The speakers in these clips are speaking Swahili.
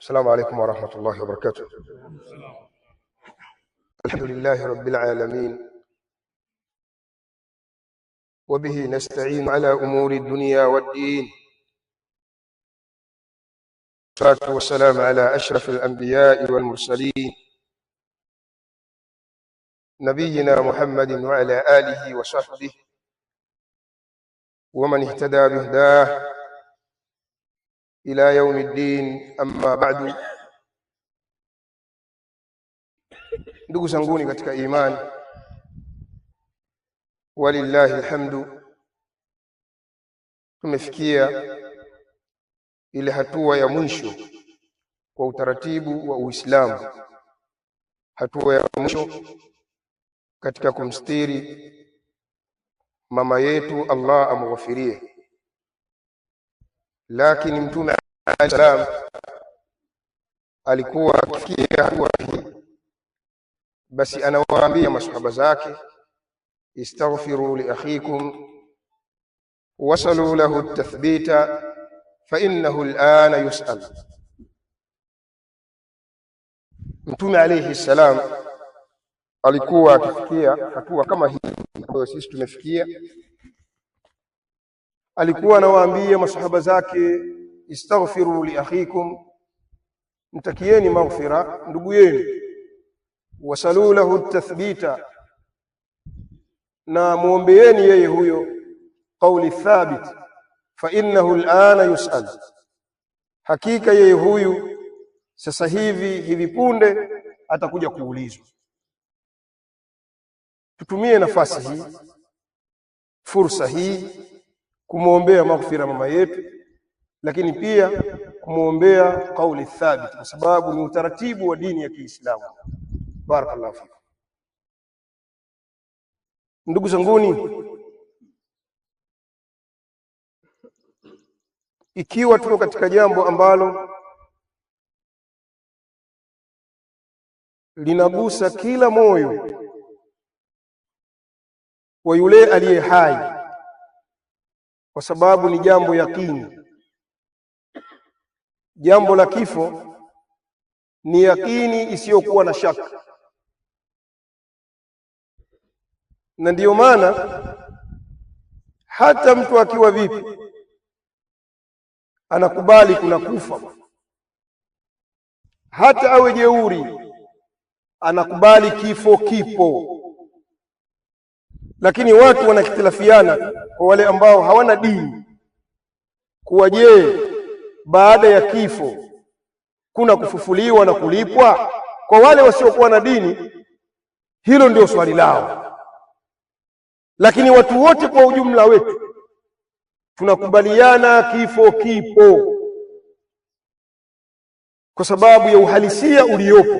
السلام عليكم ورحمة الله وبركاته. الحمد لله رب العالمين، وبه نستعين على أمور الدنيا والدين، والصلاة والسلام على أشرف الأنبياء والمرسلين نبينا محمد وعلى آله وصحبه ومن اهتدى بهداه إلى يوم الدين. أما بعد، ndugu zanguni katika imani, walillahi alhamdu, tumefikia ile hatua ya mwisho kwa utaratibu wa Uislamu, hatua ya mwisho katika kumstiri mama yetu, Allah amghafirie. Lakini Mtume alayhi salam alikuwa akifikia hatua hii, basi anawaambia masahaba zake, istaghfiru li akhikum wasalu lahu at-tathbita fa innahu al-ana yus'al. Mtume alayhi salam alikuwa akifikia hatua kama hii ambayo sisi tumefikia. Alikuwa anawaambia masahaba zake, istaghfiru li akhikum, mtakieni maghfira ndugu yenu, wasalu lahu at-tathbita, na muombeeni yeye huyo qawli thabit, fa innahu al-ana yus'al, hakika yeye huyu sasa hivi punde atakuja kuulizwa. Tutumie nafasi hii, fursa hii, kumuombea maghfira mama yetu, lakini pia kumuombea kauli thabit, kwa sababu ni utaratibu wa dini ya Kiislamu. Barakallahu fikum. Ndugu zanguni, ikiwa tuko katika jambo ambalo linagusa kila moyo wa yule aliye hai, kwa sababu ni jambo yakini. Jambo la kifo ni yakini isiyokuwa na shaka, na ndiyo maana hata mtu akiwa vipi anakubali kuna kufa. Hata awe jeuri anakubali kifo kipo. Lakini watu wanakhtilafiana kwa wale ambao hawana dini, kuwa je, baada ya kifo kuna kufufuliwa na kulipwa? Kwa wale wasiokuwa na dini, hilo ndio swali lao. Lakini watu wote kwa ujumla wetu tunakubaliana kifo kipo, kwa sababu ya uhalisia uliopo.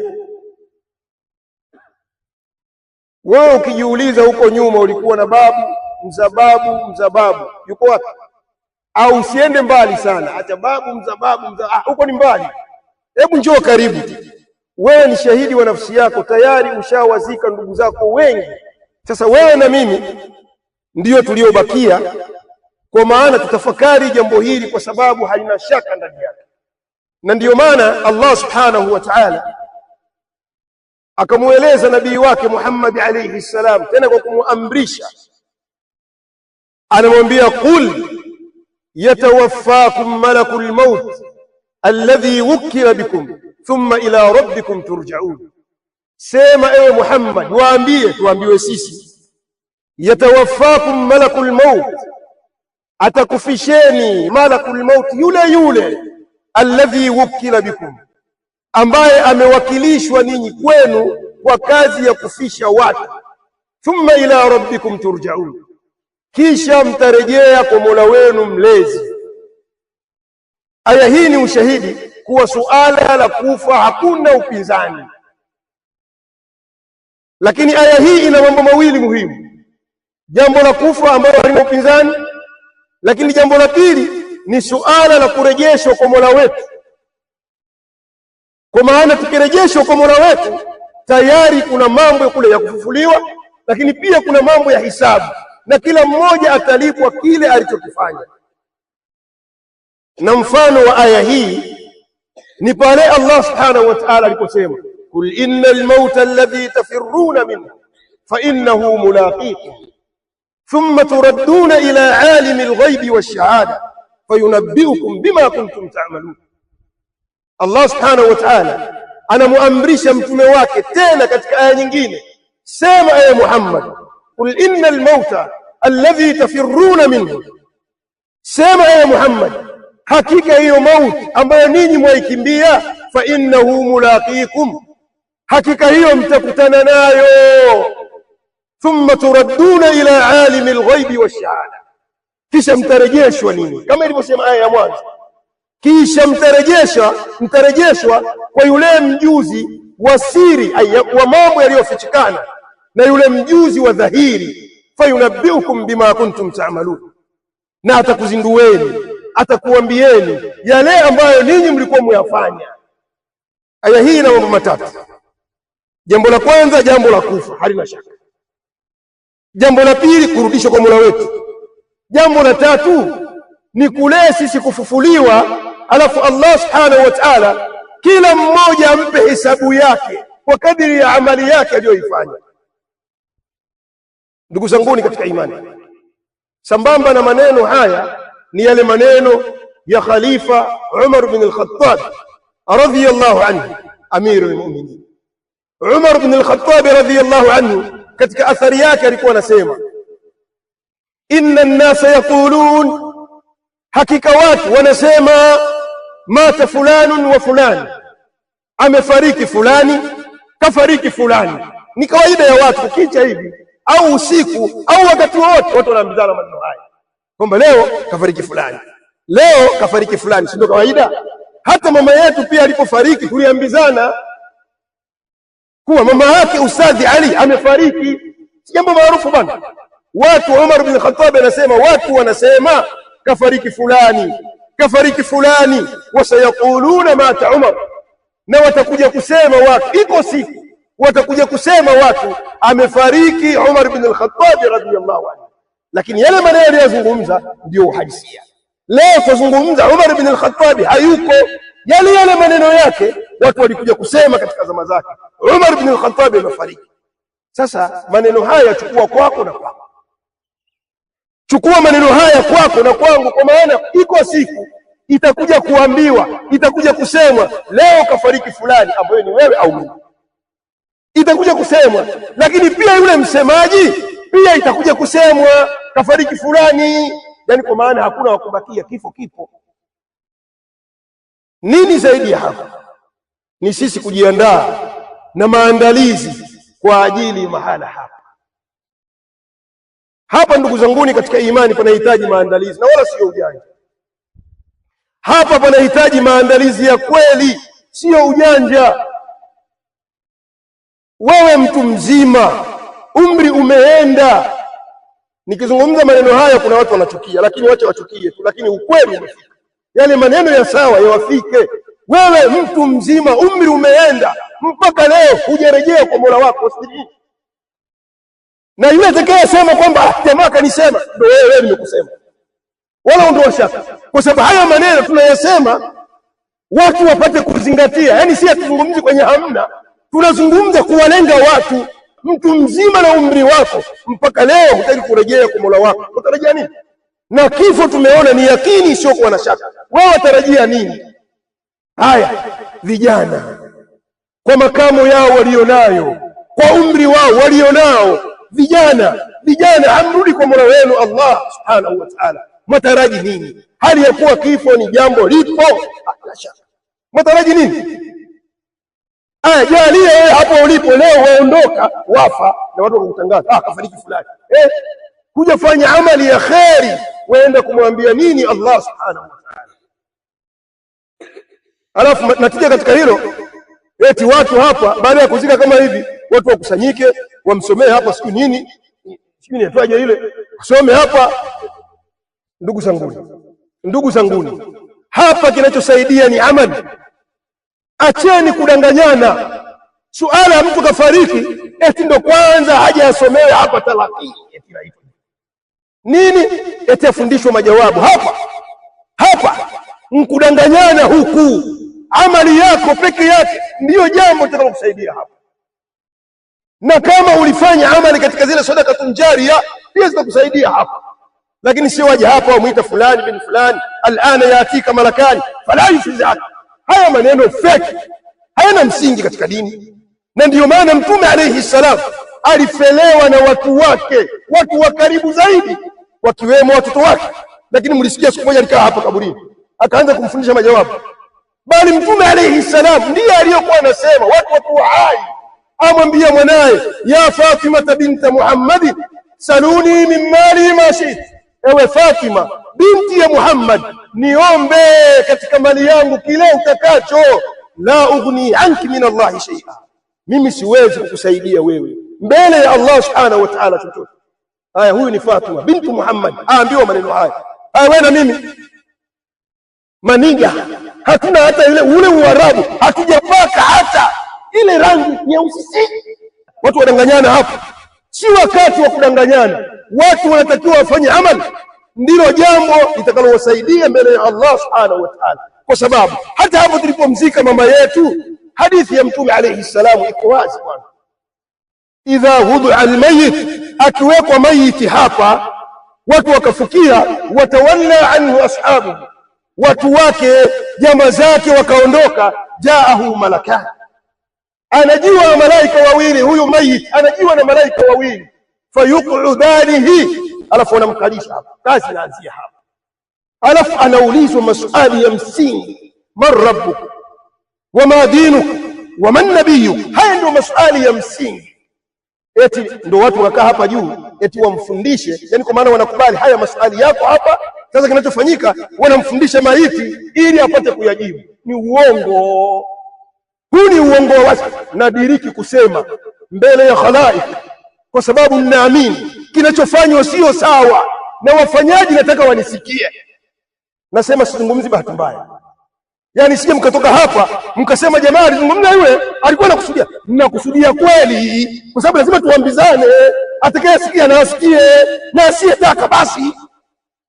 Wewe ukijiuliza huko nyuma ulikuwa na babu, mzababu yuko wapi? Au usiende mbali sana, acha babu, mzababu, huko ni mbali. Hebu njoo karibu. Wewe ni shahidi wa nafsi yako, tayari ushawazika ndugu zako wengi. Sasa wewe na mimi ndiyo tuliobakia, kwa maana tutafakari jambo hili, kwa sababu halina shaka ndani yake. Na ndiyo maana Allah subhanahu wa ta'ala akamueleza nabii wake Muhammad alayhi salam, tena kwa kumuamrisha, anamwambia, qul yatawaffakum malakul maut alladhi wukila bikum thumma ila rabbikum turja'un. Sema ewe Muhammad, waambie, tuambiwe sisi, yatawaffakum malakul maut, atakufisheni malakul maut yule alladhi wukila bikum, ambaye amewakilishwa ninyi kwenu kwa kazi ya kufisha watu. Thumma ila rabbikum turja'un, kisha mtarejea kwa Mola wenu mlezi. Aya hii ni ushahidi kuwa suala la kufa hakuna upinzani. Lakini aya hii ina mambo mawili muhimu: jambo la kufa ambalo halina upinzani, lakini jambo la pili ni suala la kurejeshwa kwa Mola wetu. Kwa maana tukirejeshwa kwa Mola wetu, tayari kuna mambo kule ya kufufuliwa, lakini pia kuna mambo ya hisabu, na kila mmoja atalipwa kile alichokifanya. Na mfano wa aya hii ni pale Allah subhanahu wa ta'ala aliposema kul innal mauta alladhi tafirruna minhu fa innahu mulaqikum thumma turadduna ila alimil ghaibi wash-shahada fayunabbiukum bima kuntum ta'malun. Allah subhanahu wa ta'ala anamuamrisha mtume wake tena katika aya nyingine, sema ewe Muhammad, kul innal mauta alladhi tafirruna minhu, sema ewe Muhammad, hakika hiyo mauti ambayo ninyi mwaikimbia, fa innahu mulaqikum, hakika hiyo mtakutana nayo. Thumma turadduna ila alimil ghaibi wash-shahada, kisha mtarejeshwa nini, kama ilivyosema aya ya mwanzo, kisha mtarejeshwa kwa yule mjuzi wa siri wa mambo yaliyofichikana na yule mjuzi wa dhahiri, fayunabbiukum bima kuntum ta'malun, na atakuzindueni, atakuambieni yale ambayo ninyi mlikuwa muyafanya. Aya hii ina mambo matatu. Jambo la kwanza, jambo la kufa, halina shaka. Jambo la pili, kurudishwa kwa Mola wetu. Jambo la tatu ni kule sisi kufufuliwa, alafu Allah subhanahu wa ta'ala kila mmoja ampe hesabu yake kwa kadiri ya amali yake aliyoifanya. Ndugu zanguni katika imani, sambamba na maneno haya ni yale maneno ya Khalifa Umar bin al-Khattab radhiyallahu anhu, amirul mu'minin. Umar bin al-Khattab radhiyallahu anhu katika athari yake alikuwa anasema, inna an-nasa yaqulun, hakika watu wanasema, mata fulanun wa fulani, amefariki fulani, kafariki fulani. Ni kawaida ya watu kukicha hivi au usiku au wakati wote watu wanaambizana maneno haya kwamba leo kafariki fulani, leo kafariki fulani. Sio kawaida? Hata mama yetu pia alipofariki tuliambizana kuwa mama yake Ustadhi Ali amefariki, si jambo maarufu bwana. Watu, Umar bin Khattab anasema, watu wanasema kafariki fulani, kafariki fulani, wasayaquluna mata Umar, na watakuja kusema watu, iko siku watakuja kusema watu amefariki Umar bin al-Khattab radhiyallahu anhu. Lakini yale maneno aliyozungumza ndio uhalisia. Leo tuzungumza Umar bin al-Khattab hayuko, yale maneno yake watu walikuja kusema katika zama zake, Umar bin al-Khattab amefariki. Sasa maneno haya chukua kwako na kwako, chukua maneno haya kwako na kwangu, kwa maana iko siku itakuja kuambiwa, itakuja kusemwa leo kafariki fulani, ambaye ni wewe au mimi, itakuja kusemwa. Lakini pia yule msemaji pia itakuja kusemwa kafariki fulani, yani kwa maana hakuna wakubakia, kifo kipo. Nini zaidi ya hapo? Ni sisi kujiandaa na maandalizi kwa ajili mahala hapa. Hapa ndugu zanguni katika imani panahitaji maandalizi na wala sio ujanja. Hapa panahitaji maandalizi ya kweli, sio ujanja. Wewe mtu mzima, umri umeenda. Nikizungumza maneno haya kuna watu wanachukia, lakini wacha wachukie tu, lakini ukweli umefika. Yale maneno ya sawa yawafike. Wewe mtu mzima, umri umeenda, mpaka leo hujarejea kwa Mola wako. Usijini. Na yule atakayesema kwamba jamaa kanisema, ndio wewe nimekusema, wala ondoa shaka, kwa sababu haya maneno tunayasema watu wapate kuzingatia. Yani si atuzungumzi kwenye hamna, tunazungumza kuwalenga watu. Mtu mzima na umri wako, mpaka leo hutaki kurejea kwa Mola wako, utarejea nini? Na kifo tumeona ni yakini, sio kuwa na shaka. Wewe utarejea nini? Haya, vijana kwa makamo yao walionayo, kwa umri wao walionao, vijana amrudi kwa Mola wenu Allah subhanahu wa ta'ala. Mataraji nini hali ya kuwa kifo ni jambo lipo? La shaka. Mataraji nini? Jalia wewe hapo ulipo leo waondoka, wafa na watu wakutangaza kafariki fulani, kuja fanya amali ya kheri, waenda kumwambia nini Allah subhanahu wa ta'ala? Alafu natija katika hilo, eti watu hapa baada ya kuzika kama hivi, watu wakusanyike wamsomee hapa siku nini, siku ni atwaje ile, usome hapa. Ndugu zanguni, hapa kinachosaidia ni amali. Acheni kudanganyana. Suala mtu kafariki eti ndo kwanza haja yasomewe hapa talaki, eti raifu nini, eti afundishwe majawabu hapa. Mkudanganyana huku, amali yako peke yake ndiyo jambo litakalokusaidia hapa. Na kama ulifanya amali katika zile sadaqatun jariya pia zitakusaidia hapa. Lakini si waje hapa wamuita fulani bin fulani, alana yatika malakani fala yufizak. Haya maneno fake, hayana msingi katika dini. Na ndiyo maana Mtume alayhi salam alifelewa na watu wake, watu wa karibu zaidi, wakiwemo watoto wake. Lakini mlisikia siku moja alikaa hapa kaburini akaanza kumfundisha majawabu. Bali Mtume alayhi salam ndiye aliyokuwa anasema watu wa hai, amwambia mwanae, ya Fatima binta Muhammad saluni min mali ma shit, ewe Fatima binti ya Muhammad, niombe katika mali yangu kile utakacho. La ughni anki min Allah shay'a, mimi siwezi kukusaidia wewe mbele ya Allah subhanahu wa ta'ala chochote. Haya, huyu ni Fatima binti Muhammad aambiwa maneno haya. Haya, wewe na mimi maniga hatuna hata ule Uarabu, hatujapaka hata ile rangi nyeusi. Watu wadanganyana hapa, si wakati wa kudanganyana. Watu wanatakiwa wafanye amali, ndilo jambo litakalowasaidia mbele ya Allah subhanahu wa ta'ala. Kwa sababu hata hapo tulipomzika mama yetu, hadithi ya Mtume alayhi salamu iko wazi bwana, idha wudu'a almayit, akiwekwa mayiti hapa watu wakafukia, watawalla anhu ashabu, watu wake jamaa zake wakaondoka, jaahu malakan, anajiwa na malaika wawili, huyu mayit anajiwa na malaika wawili, fayuqudanihi, alafu anamkalisha hapa, kazi inaanzia hapa. Alafu anaulizwa maswali ya msingi, man rabbuk wama dinuk waman nabiyuk. Haya ndio maswali ya msingi. Eti ndio watu wakaa hapa juu eti wamfundishe, yani kwa maana wanakubali haya maswali yako hapa. Sasa kinachofanyika wanamfundisha maiti ili apate kuyajibu. Ni uongo. Huu ni uongo wa wazi. Nadiriki kusema mbele ya khalaik, kwa sababu ninaamini kinachofanywa sio sawa na wafanyaji nataka wanisikie. Nasema sizungumzi bahati mbaya. Yani sije mkatoka hapa mkasema jamaa alizungumza yule alikuwa anakusudia. Ninakusudia kweli, kwa sababu lazima tuambizane, atakayesikia na asikie na asiyetaka basi.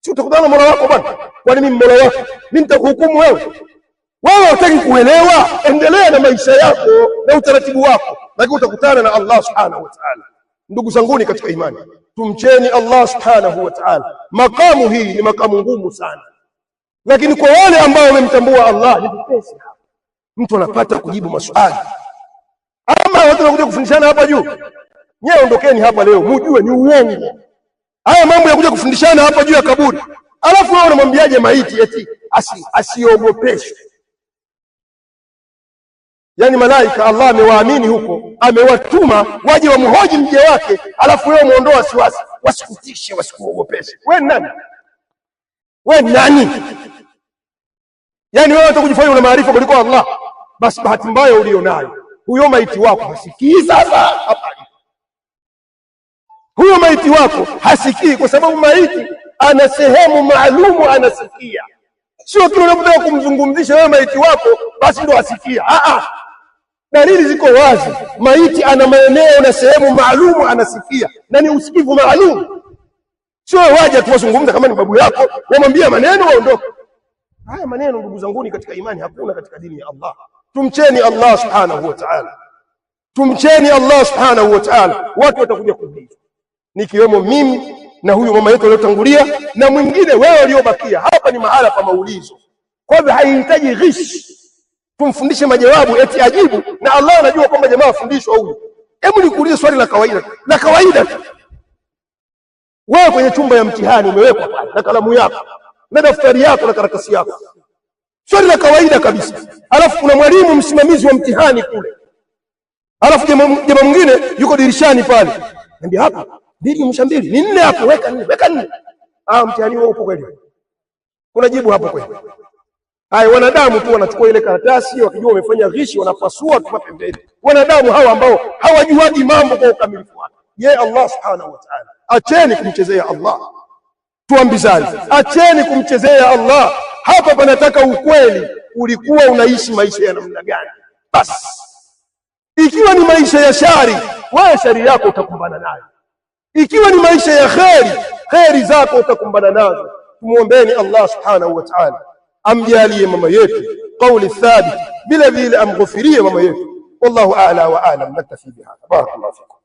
Si utakutana na Mola wako bwana. Kwani mimi Mola wako mimi nitakuhukumu wewe? Wewe hutaki kuelewa, endelea na maisha yako na utaratibu wako, lakini utakutana na Allah subhanahu wa ta'ala. Ndugu zanguni katika imani, tumcheni Allah subhanahu wa ta'ala. Makamu hii ni makamu ngumu sana, lakini kwa wale ambao wamemtambua Allah ni pesi hapa. Mtu anapata kujibu maswali. Ama watu wanakuja kufundishana hapa juu, nyewe ondokeni hapa leo, mjue ni uongo. Haya mambo ya kuja kufundishana hapa juu ya kaburi, alafu wewe unamwambiaje maiti eti asiogopeshwe? Yani malaika Allah amewaamini huko, amewatuma waje wamhoji mje wake, alafu wewe muondoa wasiwasi, wasikutishe, wasikuogopeshe. Wewe nani? Wewe nani? Yani wewe utakujifanya una maarifa kuliko Allah. Basi bahati mbaya ulionayo, huyo maiti wako hasikii. Sasa hapa huyo maiti wako hasikii, kwa sababu maiti ana sehemu maalumu anasikia. Sio kile unapotaka kumzungumzisha wewe maiti wako basi ndo asikia. Dalili ziko wazi, maiti ana maeneo na sehemu maalumu anasikia, na ni usikivu maalumu. Sio waje tu wazungumza kama ni babu yako wamwambia maneno waondoke. Haya maneno ndugu zanguni katika imani hakuna katika dini ya Allah. Tumcheni Allah subhanahu wa ta'ala, tumcheni Allah subhanahu wa ta'ala. Watu watakuja kuulizwa, nikiwemo mimi na huyu mama yetu aliyotangulia na mwingine wewe uliobakia. Hapa ni mahala pa maulizo, kwa hivyo haihitaji ghish tumfundishe majawabu eti ajibu, na Allah anajua kwamba jamaa afundishwa huyu. Hebu nikuulize swali la kawaida tu. Wewe kwenye chumba ya mtihani umewekwa pale na kalamu yako na daftari yako na karatasi yako, swali la kawaida kabisa. Alafu kuna mwalimu msimamizi wa mtihani kule, alafu jamaa mwingine yuko dirishani pale, niambia hapa 2 ni 4 hapo, weka 4. Mtihani wao upo kweli? Kuna jibu hapo kweli? Hai, wanadamu tu wanachukua ile karatasi, wakijua wamefanya ghishi wanapasua tu pembeni. Wanadamu hawa ambao hawajuaji mambo kwa ukamilifu wake. Allah subhanahu wa ta'ala, acheni kumchezea Allah. Tuambizane, acheni kumchezea Allah. Hapa panataka ukweli, ulikuwa unaishi maisha ya namna gani? Basi ikiwa ni maisha ya shari, wewe shari yako utakumbana nayo. Ikiwa ni maisha ya kheri zako utakumbana nazo. Tumuombeeni Allah subhanahu wa ta'ala amjalie mama yetu qauli thabit, vile vile amghufirie mama yetu. Wallahu a'la wa a'lam. Naktafi bihadha. Barakallahu fikum.